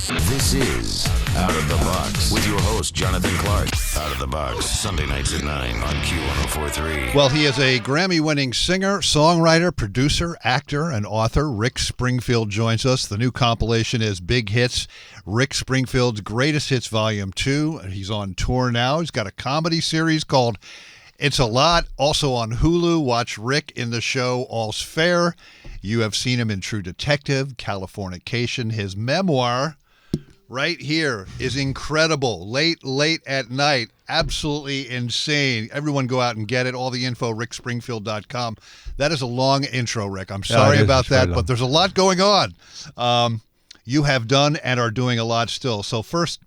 This is Out of the Box with your host, Jonathan Clark. Out of the Box, Sunday nights at 9 on Q1043. Well, he is a Grammy-winning singer, songwriter, producer, actor, and author. Rick Springfield joins us. The new compilation is Big Hits, Rick Springfield's Greatest Hits Volume 2. He's on tour now. He's got a comedy series called It's a Lot. Also on Hulu, watch Rick in the show All's Fair. You have seen him in True Detective, Californication. His memoir, right here, is incredible. Late at night. Absolutely insane. Everyone go out and get it. All the info, rickspringfield.com. That is a long intro, Rick. I'm sorry about that, but there's a lot going on. You have done and are doing a lot still. So first,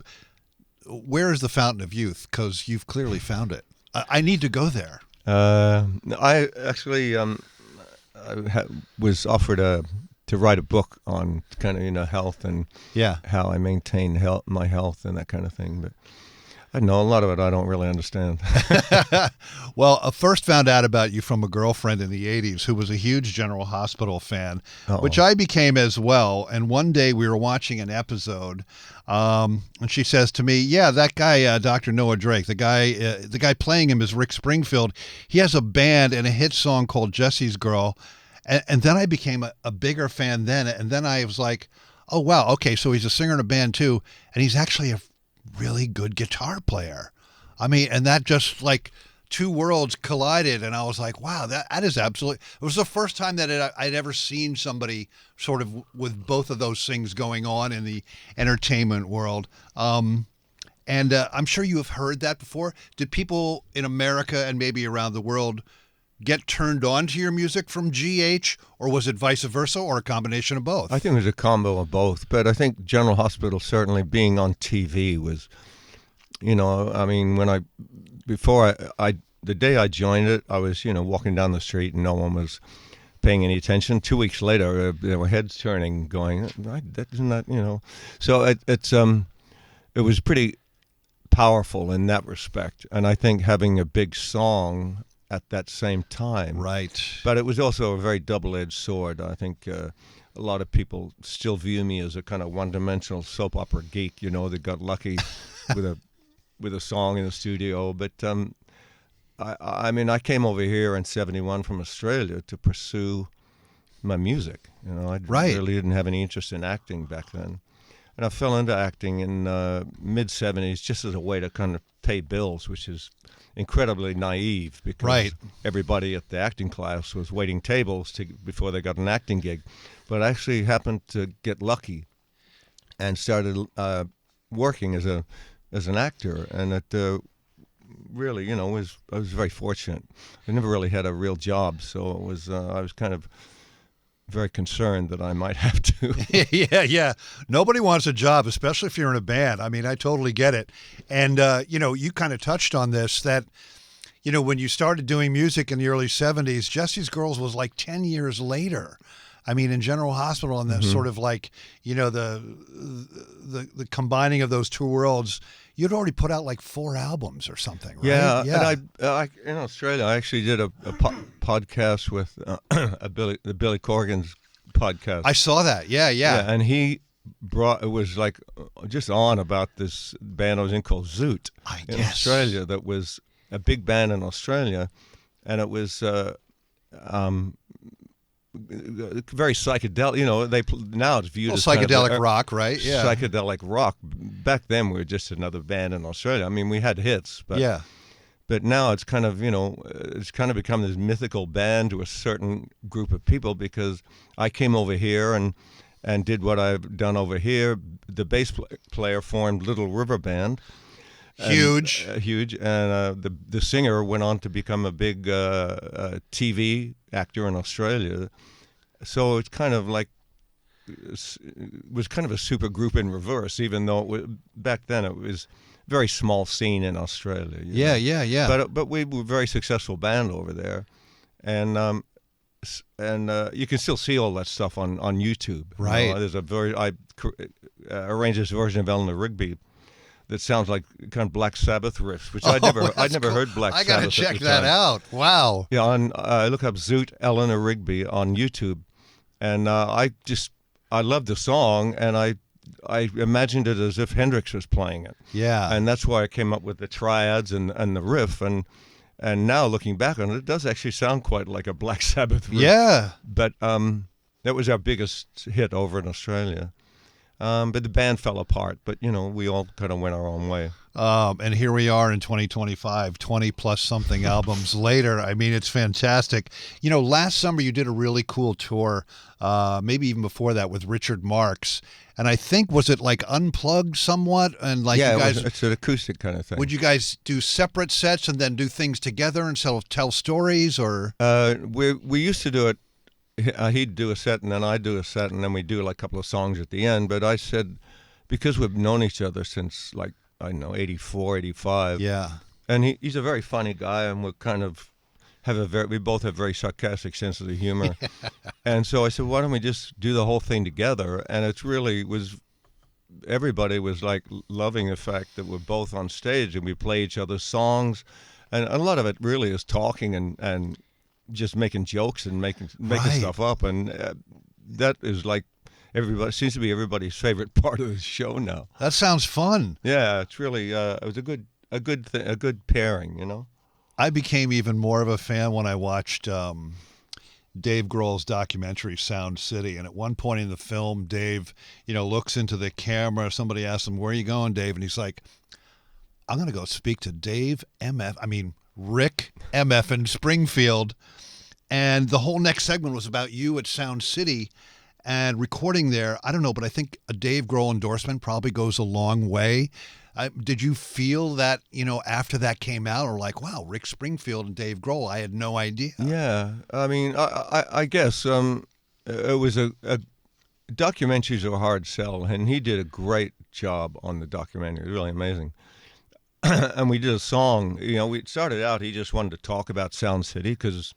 where is the Fountain of Youth? Because you've clearly found it. I need to go there. I actually was offered to write a book on kind of health and how I maintain my health and that kind of thing. But I know a lot of it I don't really understand. Well, I first found out about you from a girlfriend in the 80s who was a huge General Hospital fan, which I became as well. And one day we were watching an episode, and she says to me, yeah, that guy, Dr. Noah Drake, the guy playing him is Rick Springfield. He has a band and a hit song called Jesse's Girl. And then I became a bigger fan then. And then I was like, oh, wow, okay, so he's a singer in a band too. And he's actually a really good guitar player. I mean, and that just like two worlds collided. And I was like, wow, that is absolutely, it was the first time that I'd ever seen somebody sort of with both of those things going on in the entertainment world. And I'm sure you have heard that before. Did people in America and maybe around the world get turned on to your music from GH, or was it vice versa, or a combination of both? I think it was a combo of both, but I think General Hospital certainly being on TV was, I mean, the day I joined it, I was, walking down the street and no one was paying any attention. 2 weeks later, there were heads turning, going, So it was pretty powerful in that respect, and I think having a big song at that same time. Right. But it was also a very double-edged sword. I think a lot of people still view me as a kind of one-dimensional soap opera geek, that got lucky with a song in the studio. But I mean, I came over here in '71 from Australia to pursue my music. I really didn't have any interest in acting back then. And I fell into acting in mid-'70s just as a way to kind of pay bills, which is incredibly naive because everybody at the acting class was waiting tables before they got an acting gig. But I actually happened to get lucky and started working as an actor, and it really, I was very fortunate. I never really had a real job, so it was I was kind of very concerned that I might have to. Yeah. Nobody wants a job, especially if you're in a band. I mean, I totally get it. And, you kind of touched on this, that, when you started doing music in the early 70s, Jesse's Girls was like 10 years later. I mean, in General Hospital, and the sort of like, the combining of those two worlds, you'd already put out like 4 albums or something, right? Yeah. And I in Australia, I actually did a podcast with Billy Corgan's podcast. I saw that. Yeah. And he was like just on about this band I was in called Zoot in Australia. That was a big band in Australia, and it was very psychedelic. Now it's viewed as psychedelic kind of rock, right? Yeah, psychedelic rock. Back then, we were just another band in Australia. I mean, we had hits, but now it's kind of it's kind of become this mythical band to a certain group of people because I came over here and did what I've done over here. The bass player formed Little River Band. Huge. And the singer went on to become a big TV actor in Australia. So it's kind of like, it was kind of a super group in reverse, even though back then it was a very small scene in Australia. Yeah. But we were a very successful band over there. And you can still see all that stuff on YouTube. Right. There's I arranged this version of Eleanor Rigby that sounds like kind of Black Sabbath riffs, which I'd never heard Black Sabbath. I got to check that out. Wow. Yeah, look up Zoot Eleanor Rigby on YouTube, and I love the song, and I I imagined it as if Hendrix was playing it. Yeah. And that's why I came up with the triads and the riff. And now looking back on it, it does actually sound quite like a Black Sabbath riff. Yeah. But that was our biggest hit over in Australia. But the band fell apart. But, we all kind of went our own way. And here we are in 2025, 20 plus something albums later. I mean, it's fantastic. Last summer you did a really cool tour, maybe even before that, with Richard Marx. And I think, was it like unplugged somewhat? And like, yeah, you guys, it's an acoustic kind of thing. would you guys do separate sets and then do things together and tell stories, or? We used to do it. He'd do a set and then I'd do a set and then we'd do like a couple of songs at the end. But I said, because we've known each other since like, I don't know, 84, 85. Yeah. And he's a very funny guy, and we kind of we both have very sarcastic sense of the humor. And so I said, why don't we just do the whole thing together? And it's really everybody was like loving the fact that we're both on stage and we play each other's songs. And a lot of it really is talking and just making jokes and making stuff up. And that is like, everybody seems to be everybody's favorite part of the show now. That sounds fun. Yeah, it's really it was a good pairing, I became even more of a fan when I watched Dave Grohl's documentary Sound City, and at one point in the film, Dave, looks into the camera. Somebody asks him, "Where are you going, Dave?" And he's like, "I'm going to go speak to Rick MF in Springfield." And the whole next segment was about you at Sound City. And recording there, I don't know, but I think a Dave Grohl endorsement probably goes a long way. Did you feel that, after that came out, or like, wow, Rick Springfield and Dave Grohl, I had no idea? Yeah, I mean, I guess it was documentaries are a hard sell, and he did a great job on the documentary. It was really amazing. And we did a song. We started out, he just wanted to talk about Sound City because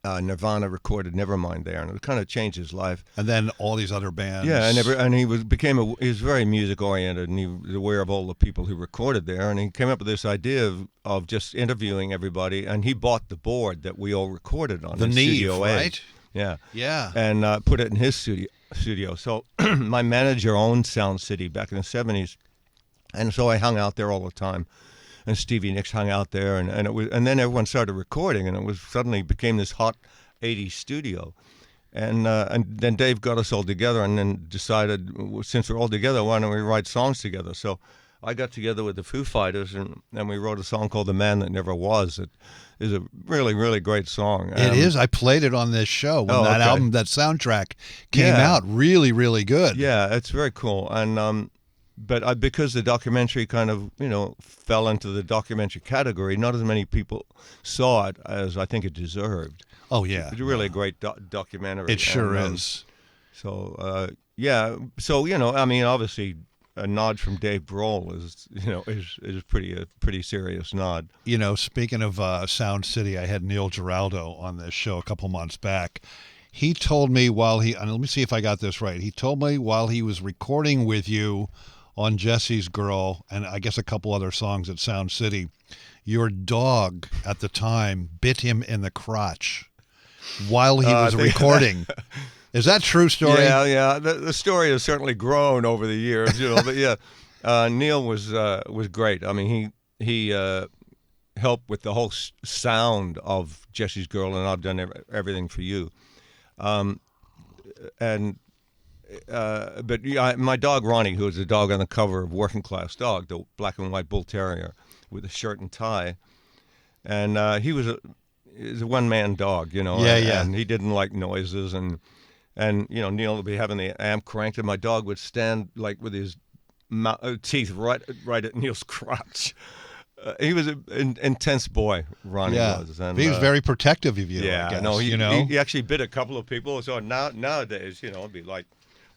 Nirvana recorded Nevermind there, and it kind of changed his life. And then all these other bands. Yeah, and he was very music oriented, and he was aware of all the people who recorded there, and he came up with this idea of just interviewing everybody, and he bought the board that we all recorded on. The Naïve, Studio A. right? Yeah. Yeah. And put it in his studio. So my manager owned Sound City back in the 70s, and so I hung out there all the time. And Stevie Nicks hung out there, and then everyone started recording, and it suddenly became this hot 80s studio. And then Dave got us all together and then decided, since we're all together, why don't we write songs together? So I got together with the Foo Fighters, and we wrote a song called The Man That Never Was. It is a really, really great song. It is. I played it on this show when album, that soundtrack came out. Really, really good. Yeah, it's very cool. And but because the documentary kind of, fell into the documentary category, not as many people saw it as I think it deserved. Oh, yeah. It's really a great documentary. It sure is. So, yeah. So, I mean, obviously, a nod from Dave Grohl is a pretty serious nod. Speaking of Sound City, I had Neil Geraldo on this show a couple months back. He told me and let me see if I got this right. He told me while he was recording with you on Jesse's Girl, and I guess a couple other songs at Sound City, your dog at the time bit him in the crotch while he was recording. Is that a true story? Yeah. The story has certainly grown over the years, but yeah, Neil was great. I mean, he helped with the whole sound of Jesse's Girl, and I've done everything for you. But my dog Ronnie, who was the dog on the cover of Working Class Dog, the black and white bull terrier with a shirt and tie, and he was a one-man dog, and he didn't like noises, and Neil would be having the amp cranked, and my dog would stand like with his teeth right at Neil's crotch. He was an intense boy, Ronnie was. And, he was very protective of you, yeah, I guess, no, he actually bit a couple of people, so nowadays, it'd be like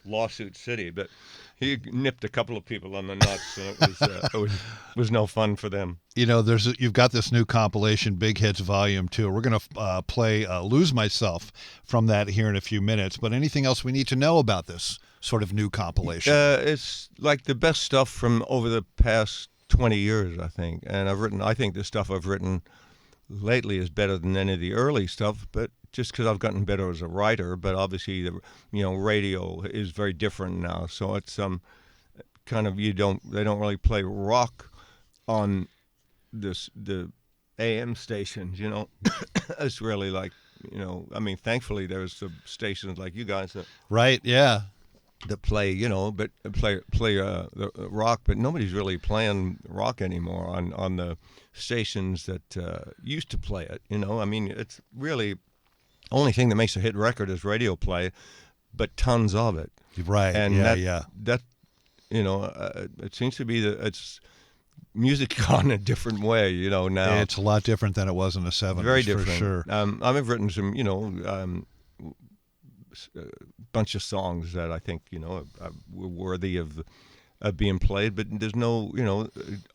lawsuit city, but he nipped a couple of people on the nuts, and it was no fun for them. You've got this new compilation, Big Hits Volume 2. We're going to play Lose Myself from that here in a few minutes, but anything else we need to know about this sort of new compilation? It's like the best stuff from over the past 20 years, I think, and I think the stuff I've written lately is better than any of the early stuff, but just because I've gotten better as a writer, but obviously radio is very different now. So it's kind of they don't really play rock on the AM stations. It's really like thankfully there's some stations like you guys that Right. Yeah. play but play the rock, but nobody's really playing rock anymore on the stations that used to play it. It's really only thing that makes a hit record is radio play, but tons of it. Right. And that it seems to be that it's music gone a different way, now. It's a lot different than it was in the 70s. Very different. For sure. I've written some, bunch of songs that I think, were worthy of being played, but there's no,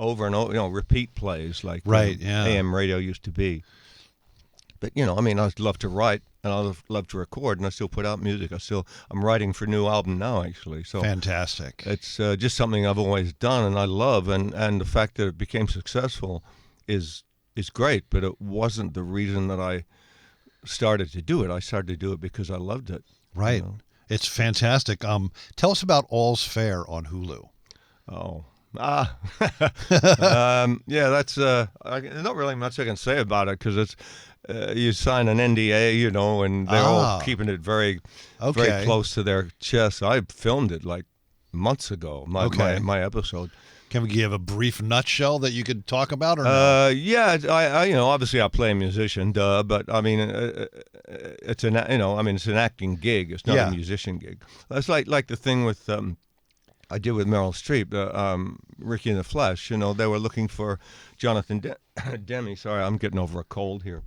over and over, repeat plays like Right, yeah. AM radio used to be. But, I love to write and I love to record, and I still put out music. I'm writing for a new album now, actually. So Fantastic. it's just something I've always done and I love, and the fact that it became successful is great, but it wasn't the reason that I started to do it. I started to do it because I loved it. Right. It's fantastic. Tell us about All's Fair on Hulu. Oh. Yeah, that's not really much I can say about it because it's you sign an NDA, and they're all keeping it very close to their chest. I filmed it like months ago. My episode. Can we give a brief nutshell that you could talk about, or no? Yeah, I obviously I play a musician, but I mean it's it's an acting gig. It's not a musician gig. It's like the thing with I did with Meryl Streep, Ricky in the Flesh. They were looking for Jonathan Demme. Sorry, I'm getting over a cold here.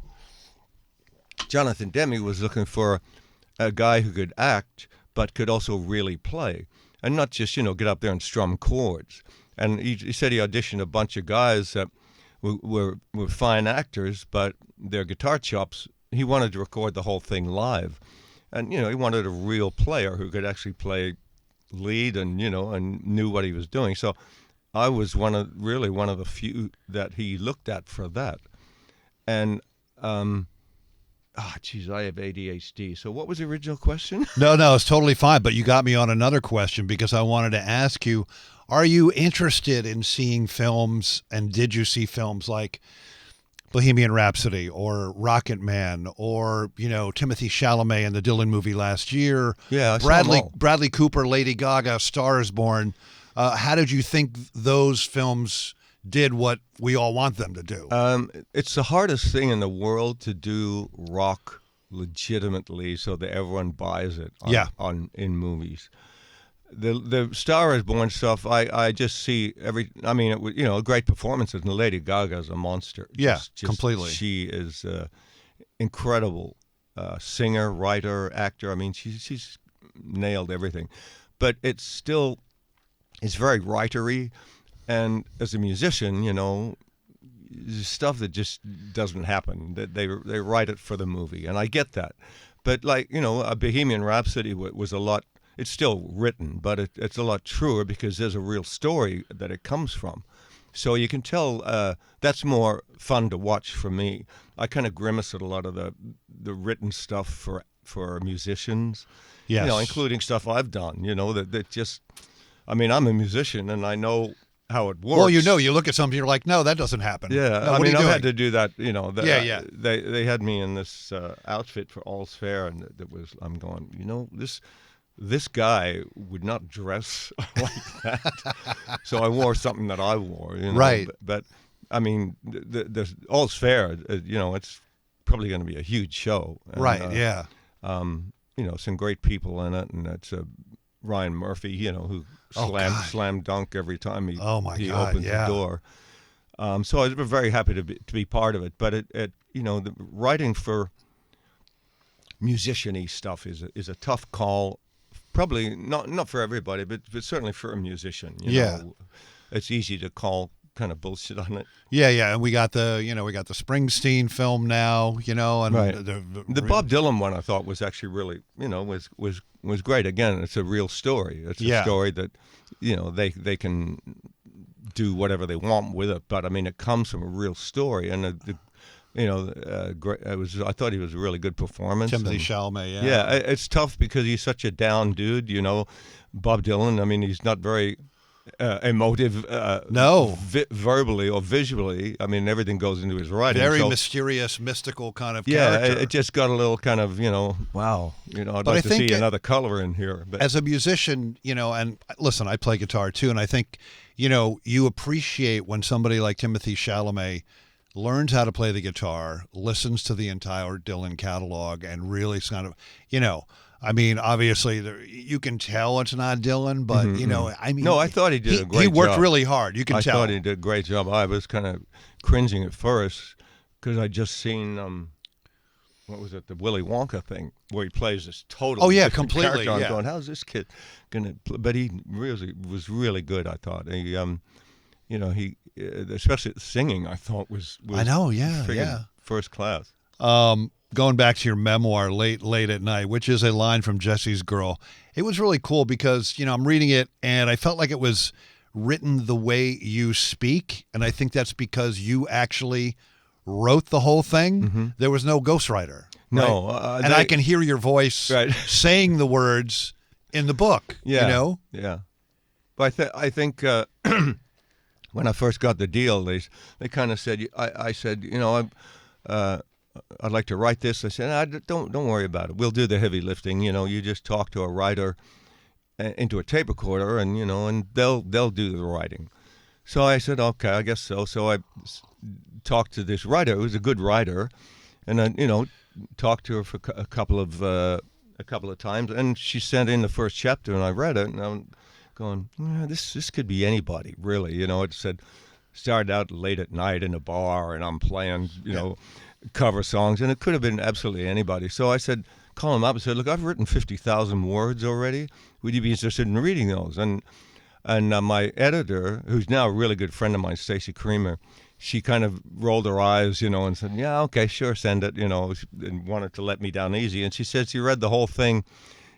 Jonathan Demme was looking for a guy who could act, but could also really play, and not just get up there and strum chords. And he said he auditioned a bunch of guys that were fine actors, but their guitar chops. He wanted to record the whole thing live, and he wanted a real player who could actually play lead and and knew what he was doing. So I was one of the few that he looked at for that. And I have ADHD. So what was the original question? No, it's totally fine. But you got me on another question because I wanted to ask you, are you interested in seeing films, and did you see films like Bohemian Rhapsody or Rocket Man or, Timothy Chalamet in the Dylan movie last year? Yeah, I saw them all. Bradley Cooper, Lady Gaga, Star is Born. How did you think those films did what we all want them to do? It's the hardest thing in the world to do rock legitimately so that everyone buys it in movies. The Star is Born stuff, I just see great performances, and Lady Gaga's a monster. Completely. She is incredible singer, writer, actor. I mean, she's nailed everything. But it's very writery, and as a musician, stuff that just doesn't happen. They write it for the movie, and I get that. But a Bohemian Rhapsody was a lot. It's still written, but it's a lot truer because there's a real story that it comes from. So you can tell that's more fun to watch for me. I kind of grimace at a lot of the written stuff for musicians, including stuff I've done, that just, I'm a musician and I know how it works. Well, you look at something, you're like, no, that doesn't happen. Yeah, no, I've had to do that, They had me in this outfit for All's Fair, and I'm going, this guy would not dress like that. So I wore something that I wore, Right. But the All's Fair, it's probably going to be a huge show. And, right, yeah. Some great people in it, and it's Ryan Murphy, who slam dunk every time he opens the door. So I was very happy to be part of it. But the writing for musician-y stuff is a tough call. Probably not for everybody, but certainly for a musician. You know, it's easy to call kind of bullshit on it. Yeah, and we got the Springsteen film now, and right. The Bob Dylan one I thought was actually really, was great. Again, it's a real story. It's a story that, they can do whatever they want with it, but it comes from a real story, and great. I thought he was a really good performance. Timothy Chalamet, yeah. Yeah, it's tough because he's such a down dude. Bob Dylan. I mean, he's not very emotive. No, verbally or visually. I mean, everything goes into his writing. Very mysterious, mystical kind of character. character. It just got a little kind of, wow. I'd like to see another color in here. But as a musician, and listen, I play guitar too, and I think, you appreciate when somebody like Timothy Chalamet learns how to play the guitar, listens to the entire Dylan catalog, and really kind of, I mean, obviously, you can tell it's not Dylan, but, I mean... No, I thought he did a great job. He worked really hard. You can tell. I thought he did a great job. I was kind of cringing at first because I'd just seen, what was it, the Willy Wonka thing, where he plays this totally different completely, character. I'm yeah. going, how's this kid going to play? But he really was really good, I thought. He, especially the singing, I thought was I know, yeah. First class. Going back to your memoir, Late at Night, which is a line from Jesse's Girl, it was really cool because, I'm reading it and I felt like it was written the way you speak. And I think that's because you actually wrote the whole thing. Mm-hmm. There was no ghostwriter. No. Right? And I can hear your voice saying the words in the book, Yeah. But I think when I first got the deal, they kind of said, I said, I'd like to write this. I said, don't worry about it. We'll do the heavy lifting. You just talk to a writer into a tape recorder, and and they'll do the writing. So I said, okay, I guess so. So I talked to this writer who was a good writer, and I talked to her for a couple of times, and she sent in the first chapter, and I read it, and I'm going, this could be anybody, really. It said started out late at night in a bar, and I'm playing, cover songs, and it could have been absolutely anybody. So I said, call him up and said, look, I've written 50,000 words already. Would you be interested in reading those? And my editor, who's now a really good friend of mine, Stacy Creamer, she kind of rolled her eyes, and said, yeah, okay, sure, send it, and wanted to let me down easy. And she said she read the whole thing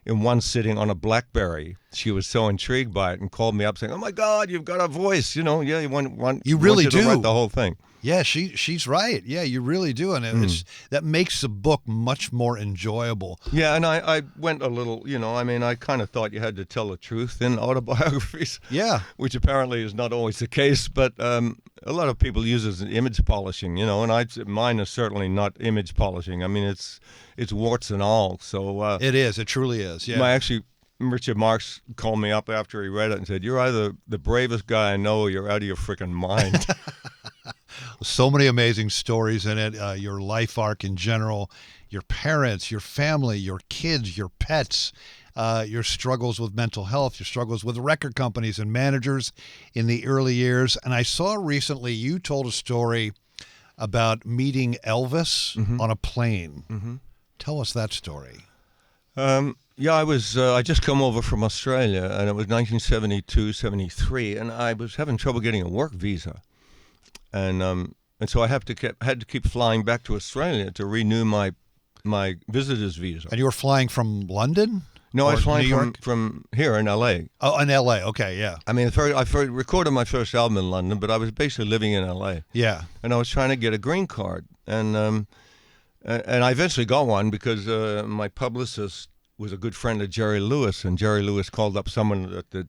in one sitting on a BlackBerry. She was so intrigued by it and called me up saying, oh my God, you've got a voice, you want you really want you to write the whole thing. Yeah, she's right. Yeah, you really do, and that makes the book much more enjoyable. Yeah, and I went a little, I kind of thought you had to tell the truth in autobiographies. Yeah, which apparently is not always the case, but a lot of people use it as image polishing, and mine is certainly not image polishing. I mean, it's warts and all. So it is. It truly is. Yeah. Richard Marx called me up after he read it and said, "You're either the bravest guy I know, or you're out of your freaking mind." So many amazing stories in it, your life arc in general, your parents, your family, your kids, your pets, your struggles with mental health, your struggles with record companies and managers in the early years. And I saw recently you told a story about meeting Elvis on a plane. Mm-hmm. Tell us that story. Yeah, I just come over from Australia, and it was 1972, 73, and I was having trouble getting a work visa. And so I had to keep flying back to Australia to renew my visitor's visa. And you were flying from London? No, I was flying from here in L.A. Oh, in L.A. Okay, yeah. I mean, I recorded my first album in London, but I was basically living in L.A. Yeah. And I was trying to get a green card, and I eventually got one because my publicist was a good friend of Jerry Lewis, and Jerry Lewis called up someone at the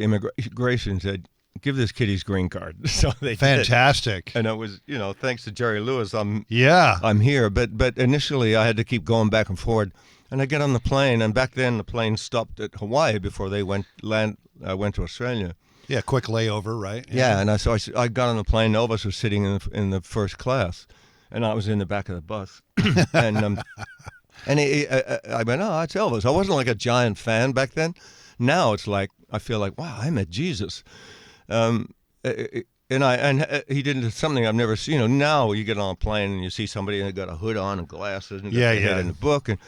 immigration and said, give this kid his green card. So they Fantastic. Did. And it was, thanks to Jerry Lewis, I'm here. But initially I had to keep going back and forward. And I get on the plane, and back then the plane stopped at Hawaii before they went to Australia. Yeah, quick layover, right? Yeah, and I got on the plane. Elvis was sitting in the first class, and I was in the back of the bus. And I went, oh, it's Elvis. I wasn't like a giant fan back then. Now it's like I feel like, wow, I met Jesus. And he did something I've never seen. Now you get on a plane and you see somebody and they got a hood on and glasses and got their head in the book. And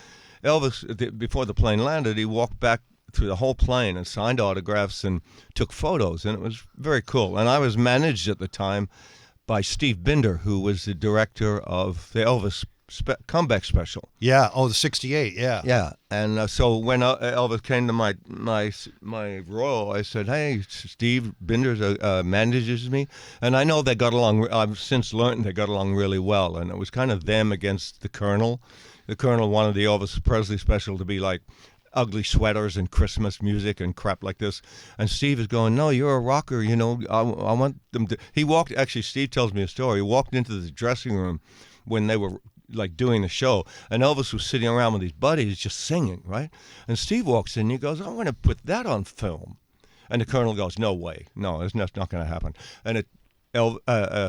Elvis, before the plane landed, he walked back through the whole plane and signed autographs and took photos, and it was very cool. And I was managed at the time by Steve Binder, who was the director of the Elvis comeback special. Yeah. Oh, the '68. Yeah. Yeah, and so when Elvis came to my role, I said, "Hey, Steve Binders manages me," and I know they got along. I've since learned they got along really well, and it was kind of them against the Colonel. The Colonel wanted the Elvis Presley special to be like ugly sweaters and Christmas music and crap like this, and Steve is going, "No, you're a rocker. You know, I want them to." He walked. Actually, Steve tells me a story. He walked into the dressing room when they were like doing the show, and Elvis was sitting around with his buddies just singing, right? And Steve walks in and he goes, "I want to put that on film." And the Colonel goes, "No way, no, it's not going to happen." And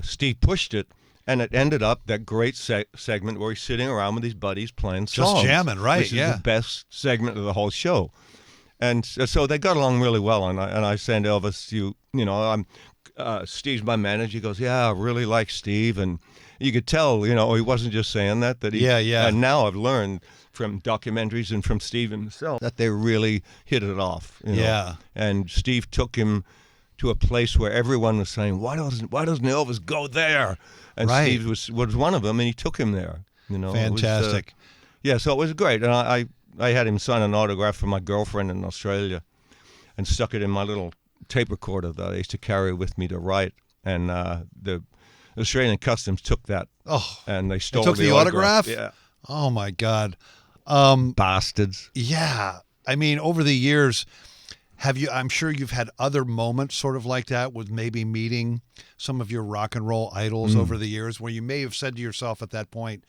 Steve pushed it, and it ended up that great segment where he's sitting around with his buddies playing songs. Just jamming, right? Which is the best segment of the whole show. And so they got along really well. And I said to Elvis, you know, Steve's my manager. He goes, "Yeah, I really like Steve." And you could tell, you know, he wasn't just saying that. Yeah. And now I've learned from documentaries and from Steve himself that they really hit it off. You know? Yeah. And Steve took him to a place where everyone was saying, "Why doesn't Elvis go there?" And right. Steve was one of them, and he took him there. You know, fantastic. So it was great, and I had him sign an autograph for my girlfriend in Australia, and stuck it in my little tape recorder that I used to carry with me to write. And the Australian Customs took that, and they stole the autograph. Yeah. Oh my God, bastards. Yeah, I mean, over the years, I'm sure you've had other moments sort of like that with maybe meeting some of your rock and roll idols over the years, where you may have said to yourself at that point,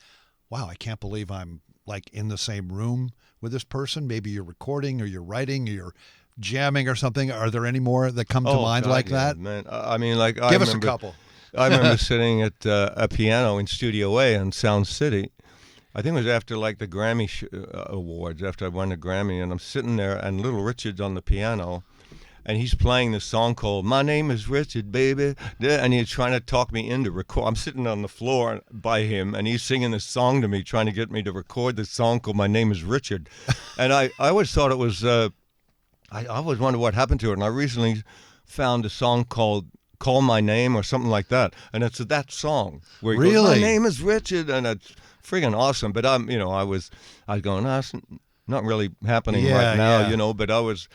"Wow, I can't believe I'm like in the same room with this person." Maybe you're recording, or you're writing, or you're jamming, or something. Are there any more that come to mind like that? Man. I mean, like, Give us a couple. I remember sitting at a piano in Studio A in Sound City. I think it was after like the Grammy Awards, after I won the Grammy, and I'm sitting there, and Little Richard's on the piano, and he's playing this song called "My Name Is Richard, Baby," and he's trying to talk me into record. I'm sitting on the floor by him, and he's singing this song to me, trying to get me to record this song called "My Name Is Richard," and I always thought it was. I always wondered what happened to it, and I recently found a song called "Call My Name" or something like that, and it's that song where he goes, "My name is Richard," and it's friggin' awesome. But I was going, "No, it's not really happening right now," you know. But I was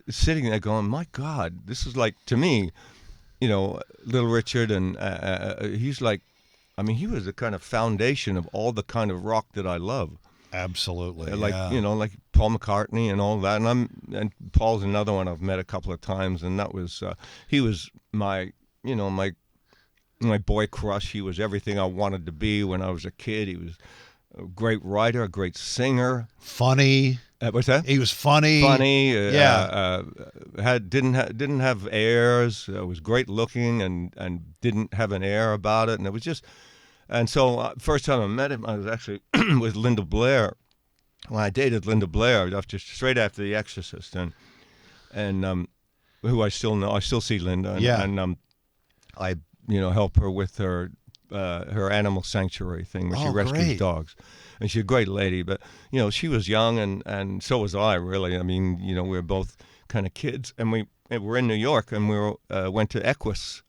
sitting there going, "My God, this is like, to me, you know, Little Richard, and he's like, I mean, he was the kind of foundation of all the kind of rock that I love." Absolutely, like you know, like Paul McCartney and all that, and Paul's another one I've met a couple of times, and that was he was my boy crush. He was everything I wanted to be when I was a kid. He was a great writer, a great singer, funny. What's that? He was funny. Didn't have airs. Was great looking and didn't have an air about it, and it was just. And so first time I met him, I was actually with Linda Blair. When I dated Linda Blair, just straight after The Exorcist, and who I still know. I still see Linda, and I help her with her animal sanctuary thing, where she rescues dogs, and she's a great lady. But she was young, and so was I. Really, I mean, we were both kind of kids, and we were in New York, and we went to Equus,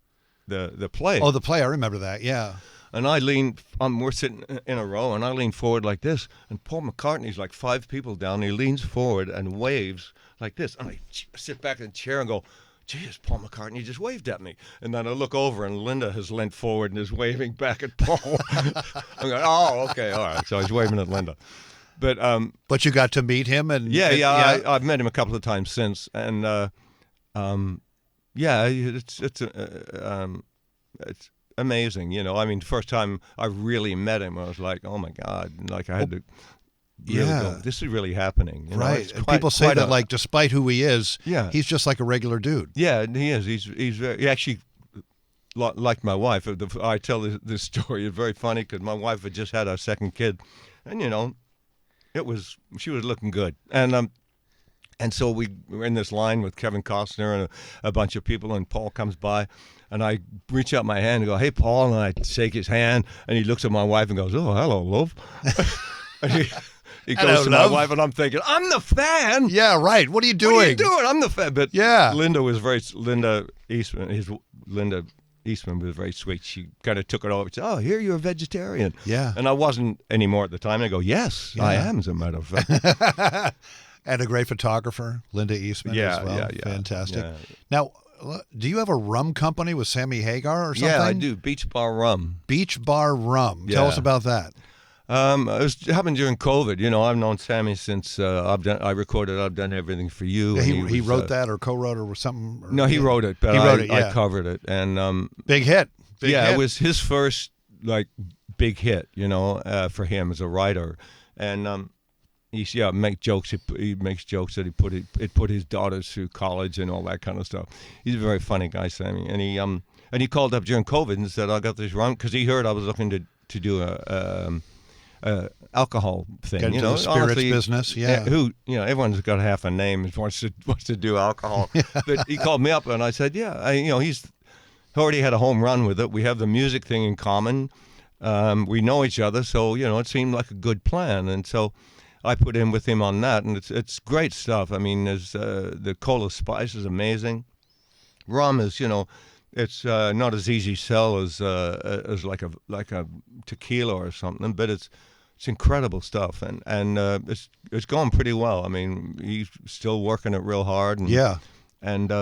the play. Oh, the play! I remember that. Yeah. And I leaned, we're sitting in a row, and I lean forward like this, and Paul McCartney's like 5 people down. He leans forward and waves like this. And I sit back in the chair and go, "Geez, Paul McCartney just waved at me." And then I look over, and Linda has leant forward and is waving back at Paul. I'm going, "Oh, okay, all right." So I was waving at Linda. But you got to meet him, and I've met him a couple of times since, and it's amazing, I mean, the first time I really met him, I was like, "Oh my God!" Like I had to really go, "This is really happening." Right. And people say that, like, despite who he is, he's just like a regular dude. Yeah, he is. He's very, he actually, like my wife. I tell this story. It's very funny because my wife had just had our second kid, and she was looking good, and so we were in this line with Kevin Costner and a bunch of people, and Paul comes by, and I reach out my hand and go, "Hey, Paul," and I shake his hand, and he looks at my wife and goes, "Oh, hello, love." And he goes to my wife, and I'm thinking, "I'm the fan." Yeah, right. What are you doing? I'm the fan. But Linda was Linda Eastman. Linda Eastman was very sweet. She kind of took it over. She said, "Oh, here you're a vegetarian." Yeah. And I wasn't anymore at the time. And I go, "Yes, I am, as a matter of fact." And a great photographer, Linda Eastman, as well. Yeah. Fantastic. Yeah. Now, do you have a rum company with Sammy Hagar or something? Yeah, I do. Beach Bar Rum. Beach Bar Rum. Tell us about that. It happened during COVID. You know, I've known Sammy since I've done everything for you. Yeah, and he wrote that or co-wrote it or something. Or, no, he wrote it, but I covered it, and big hit. Big hit. It was his first like big hit. You know, for him as a writer, and make jokes. He makes jokes that it put his daughters through college and all that kind of stuff. He's a very funny guy, Sammy, and he called up during COVID and said, "I got this rum," because he heard I was looking to do a alcohol thing, Get into the spirits honestly, business, yeah. Everyone's got half a name and wants to do alcohol. But he called me up and I said, he's already had a home run with it. We have the music thing in common. We know each other, so it seemed like a good plan. And so I put in with him on that, and it's great stuff. I mean, there's the Cola Spice is amazing. Rum is it's not as easy sell as like a tequila or something, but it's incredible stuff, and it's going pretty well. I mean, he's still working it real hard, and and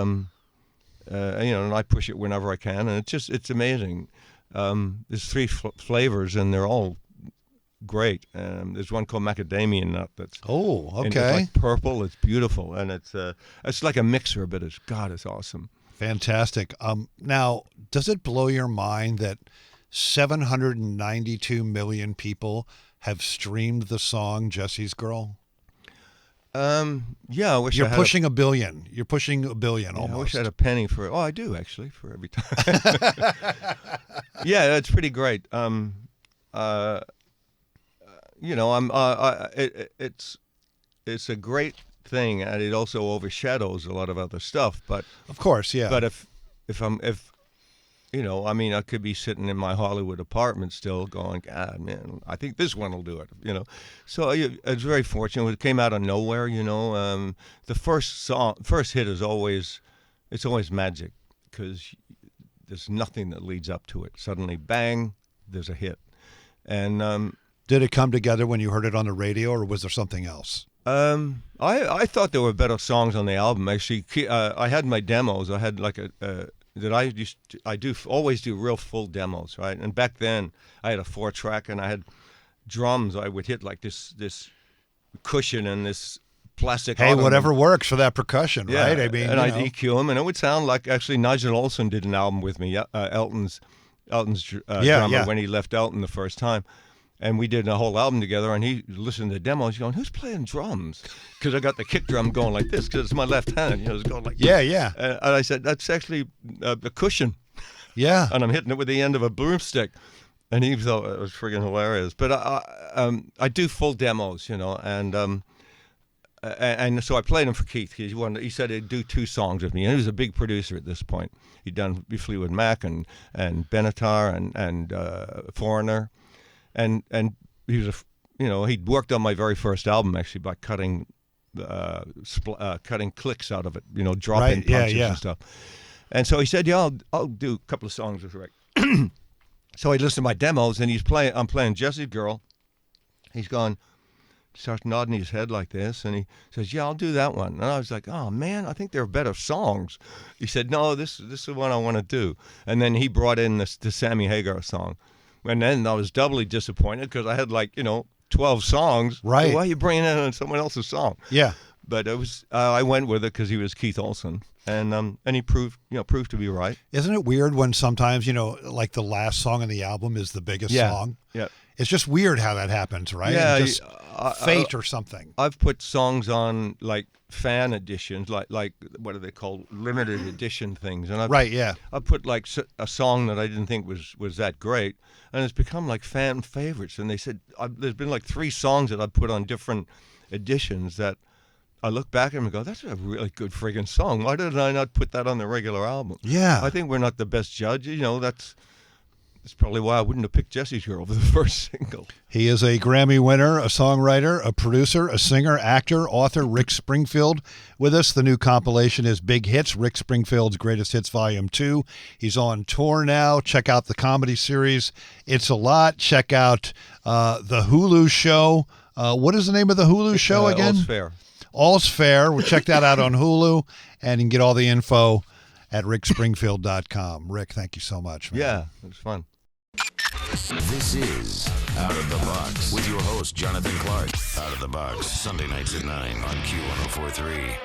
I push it whenever I can, and it's amazing. There's 3 flavors, and they're all great. There's one called macadamia nut that's okay. It's like purple. It's beautiful, and it's like a mixer, but it's awesome. Fantastic. Now, does it blow your mind that 792 million people have streamed the song Jesse's Girl? Yeah, I wish You're pushing a billion. You're pushing a billion almost. I wish I had a penny for it. Oh, I do actually, for every time. Yeah, it's pretty great. It's a great thing, and it also overshadows a lot of other stuff. But of course, yeah. But if I could be sitting in my Hollywood apartment still going, God, man, I think this one will do it, So it's very fortunate. It came out of nowhere, The first hit is always magic, because there's nothing that leads up to it. Suddenly, bang, there's a hit. And did it come together when you heard it on the radio, or was there something else? I thought there were better songs on the album. Actually, I had my demos. I had like always do real full demos, right? And back then I had a 4-track, and I had drums. I would hit like this cushion and this plastic. Hey, whatever works for that percussion, right? I mean, and I'd EQ them, and it would sound like actually Nigel Olsson did an album with me. Elton's drummer when he left Elton the first time. And we did a whole album together, and he listened to the demos. He's going, "Who's playing drums?" Because I got the kick drum going like this, because it's my left hand. It's going like this. Yeah. And I said, "That's actually a cushion." Yeah. And I'm hitting it with the end of a broomstick. And he thought it was friggin' hilarious. But I do full demos, and so I played them for Keith. He said he'd do 2 songs with me, and he was a big producer at this point. He'd done Fleetwood Mac and Benatar and Foreigner. And he was he'd worked on my very first album actually by cutting clicks out of it, dropping punches and stuff. And so he said, "Yeah, I'll do a couple of songs with Rick." So he listened to my demos, and I'm playing Jesse's Girl. He's starts nodding his head like this, and he says, "Yeah, I'll do that one." And I was like, "Oh man, I think there are better songs." He said, "No, this is the one I want to do." And then he brought in the Sammy Hagar song. And then I was doubly disappointed, because I had 12 songs. Right. So why are you bringing in someone else's song? Yeah. But it was I went with it because he was Keith Olsen, and he proved to be right. Isn't it weird when sometimes like the last song on the album is the biggest song? Yeah. It's just weird how that happens, right? Yeah. Just fate or something. I've put songs on like fan editions, like what are they called, limited edition things, and I put like a song that I didn't think was that great, and it's become like fan favorites. And they said there's been like 3 songs that I put on different editions that I look back at them and go, "That's a really good friggin' song. Why did I not put that on the regular album?" Yeah, I think we're not the best judge. That's That's probably why I wouldn't have picked Jesse's Girl for the first single. He is a Grammy winner, a songwriter, a producer, a singer, actor, author, Rick Springfield. With us, the new compilation is Big Hits, Rick Springfield's Greatest Hits Volume 2. He's on tour now. Check out the comedy series, It's a Lot. Check out the Hulu show. What is the name of the Hulu show again? All's Fair. All's Fair. We'll check that out on Hulu, and you can get all the info at rickspringfield.com. Rick, thank you so much, man. Yeah, it was fun. This is Out of the Box with your host, Jonathan Clark. Out of the Box, Sunday nights at 9 on Q1043.